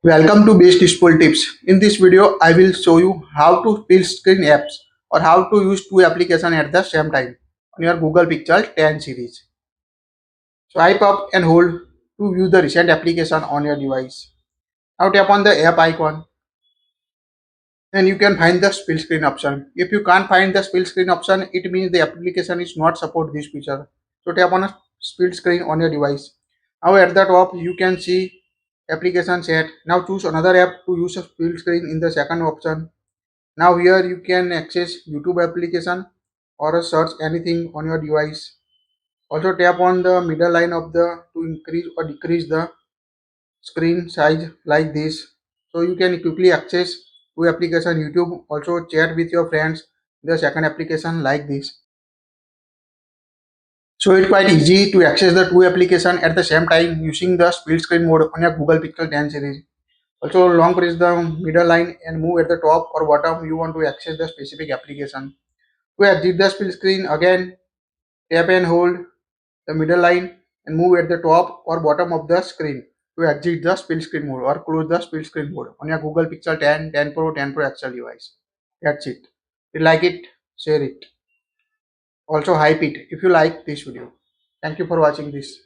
Welcome to Best Useful Tips. In this video, I will show you how to split screen apps or how to use two applications at the same time on your Google Pixel 10 series. Swipe up and hold to view the recent application on your device. Now tap on the app icon and you can find the split screen option. If you can't find the split screen option, it means the application is not support this feature. So tap on a split screen on your device. Now at the top, you can see application set. Now choose another app to use a split screen in the second option. Now here you can access YouTube application or search anything on your device. Also tap on the middle line of the to increase or decrease the screen size like this. So you can quickly access two application YouTube. Also chat with your friends the second application like this. So it's quite easy to access the two application at the same time using the split screen mode on your Google Pixel 10 series. Also long press the middle line and move at the top or bottom you want to access the specific application. To exit the split screen again, tap and hold the middle line and move at the top or bottom of the screen to exit the split screen mode or close the split screen mode on your Google Pixel 10, 10 Pro, 10 Pro XL device. That's it. If you like it, share it. Also hype it if you like this video. Thank you for watching this.